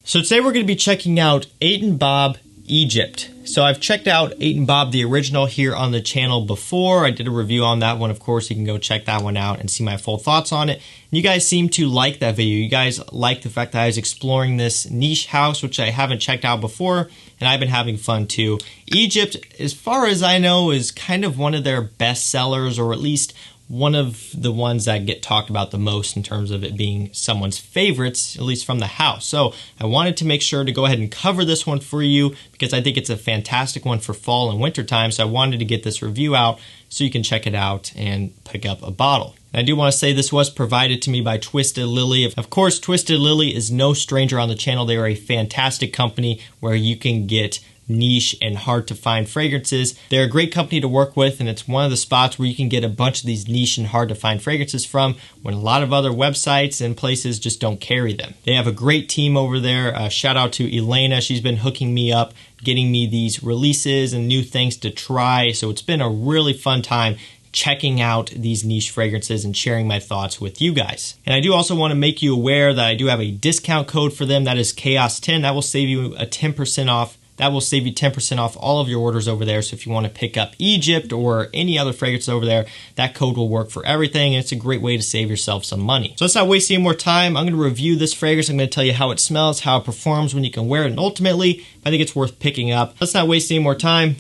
So today we're going to be checking out 8 Bob Egypt. So I've checked out 8 Bob the original here on the channel before. I did a review on that one. Of course, you can go check that one out and see my full thoughts on it. And you guys seem to like that video. You guys like the fact that I was exploring this niche house, which I haven't checked out before, and I've been having fun too. Egypt, as far as I know, is kind of one of their best sellers, or at least one of the ones that get talked about the most in terms of it being someone's favorites, at least from the house. So I wanted to make sure to go ahead and cover this one for you because I think it's a fantastic one for fall and winter time. So I wanted to get this review out so you can check it out and pick up a bottle. And I do want to say this was provided to me by Twisted Lily. Of course, Twisted Lily is no stranger on the channel. They are a fantastic company where you can get niche and hard to find fragrances. They're a great company to work with, and it's one of the spots where you can get a bunch of these niche and hard to find fragrances from when a lot of other websites and places just don't carry them. They have a great team over there. Shout out to Elena. She's been hooking me up, getting me these releases and new things to try. So it's been a really fun time checking out these niche fragrances and sharing my thoughts with you guys. And I do also want to make you aware that I do have a discount code for them. That is Chaos10. That will save you a 10% off. That will save you 10% off all of your orders over there. So if you want to pick up Egypt or any other fragrance over there, that code will work for everything. And it's a great way to save yourself some money. So let's not waste any more time. I'm going to review this fragrance. I'm going to tell you how it smells, how it performs when you can wear it, and ultimately, I think it's worth picking up. Let's not waste any more time.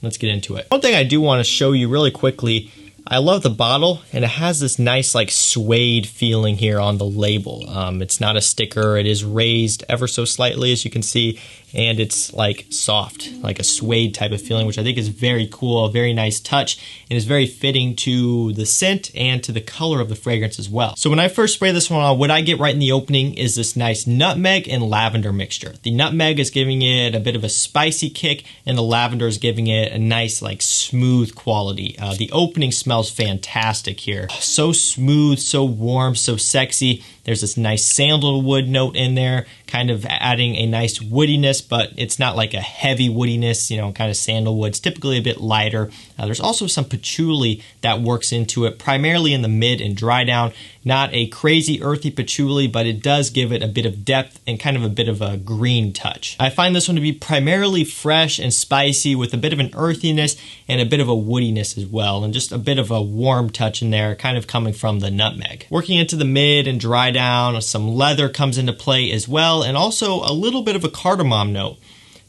Let's get into it. One thing I do want to show you really quickly, I love the bottle, and it has this nice like suede feeling here on the label. It's not a sticker. It is raised ever so slightly, as you can see, and it's like soft, like a suede type of feeling, which I think is very cool, a very nice touch, and is very fitting to the scent and to the color of the fragrance as well. So when I first spray this one on, what I get right in the opening is this nice nutmeg and lavender mixture. The nutmeg is giving it a bit of a spicy kick, and the lavender is giving it a nice like smooth quality. The opening smells fantastic here. So smooth, so warm, so sexy. There's this nice sandalwood note in there, kind of adding a nice woodiness, but it's not like a heavy woodiness, you know, kind of sandalwood's typically a bit lighter. There's also some patchouli that works into it, primarily in the mid and dry down. Not a crazy earthy patchouli, but it does give it a bit of depth and kind of a bit of a green touch. I find this one to be primarily fresh and spicy with a bit of an earthiness and a bit of a woodiness as well, and just a bit of a warm touch in there, kind of coming from the nutmeg. Working into the mid and dry down, some leather comes into play as well, and also a little bit of a cardamom note.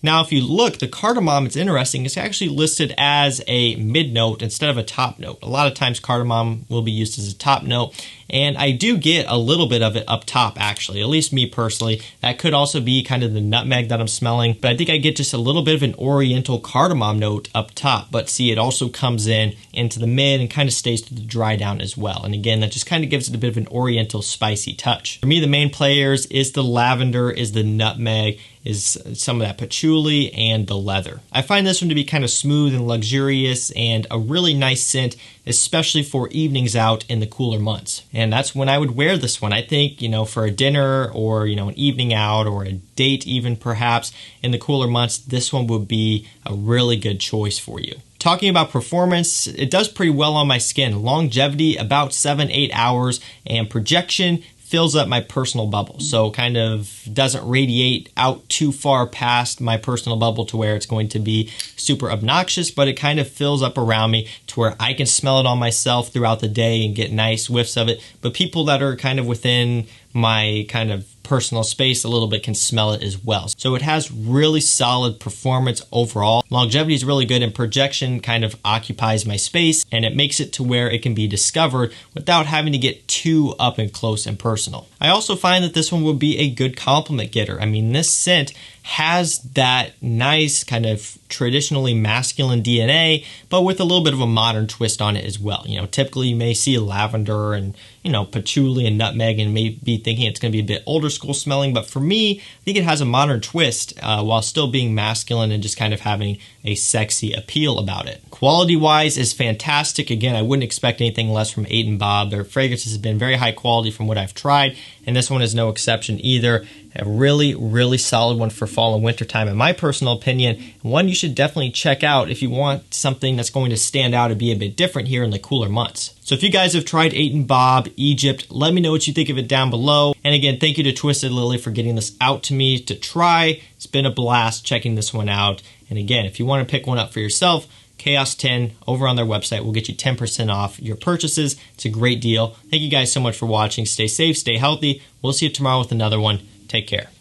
Now, if you look, the cardamom, it's interesting, it's actually listed as a mid note instead of a top note. A lot of times cardamom will be used as a top note, and I do get a little bit of it up top, actually, at least me personally. That could also be kind of the nutmeg that I'm smelling, but I think I get just a little bit of an oriental cardamom note up top. But see, it also comes in into the mid and kind of stays to the dry down as well. And again, that just kind of gives it a bit of an oriental spicy touch. For me, the main players is the lavender, is the nutmeg, is some of that patchouli, and the leather. I find this one to be kind of smooth and luxurious and a really nice scent, especially for evenings out in the cooler months. And that's when I would wear this one. I think, you know, for a dinner or, you know, an evening out or a date even perhaps in the cooler months, this one would be a really good choice for you. Talking about performance, it does pretty well on my skin. Longevity, about 7-8 hours, and projection fills up my personal bubble. So kind of doesn't radiate out too far past my personal bubble to where it's going to be super obnoxious, but it kind of fills up around me to where I can smell it on myself throughout the day and get nice whiffs of it. But people that are kind of within my kind of personal space a little bit can smell it as well. So it has really solid performance overall. Longevity is really good, and projection kind of occupies my space, and it makes it to where it can be discovered without having to get too up and close and personal. I also find that this one will be a good compliment getter. I mean, this scent has that nice kind of traditionally masculine DNA, but with a little bit of a modern twist on it as well. You know, typically you may see lavender and, you know, patchouli and nutmeg and may be thinking it's going to be a bit older school smelling, but for me, I think it has a modern twist while still being masculine and just kind of having a sexy appeal about it. Quality-wise is fantastic. Again, I wouldn't expect anything less from 8 Bob. Their fragrances have been very high quality from what I've tried, and this one is no exception either. A really, really solid one for fall and winter time, in my personal opinion. One you should definitely check out if you want something that's going to stand out and be a bit different here in the cooler months. So if you guys have tried 8 Bob Egypt, let me know what you think of it down below. And again, thank you to Twisted Lily for getting this out to me to try. It's been a blast checking this one out. And again, if you want to pick one up for yourself, Chaos 10 over on their website will get you 10% off your purchases. It's a great deal. Thank you guys so much for watching. Stay safe, stay healthy. We'll see you tomorrow with another one. Take care.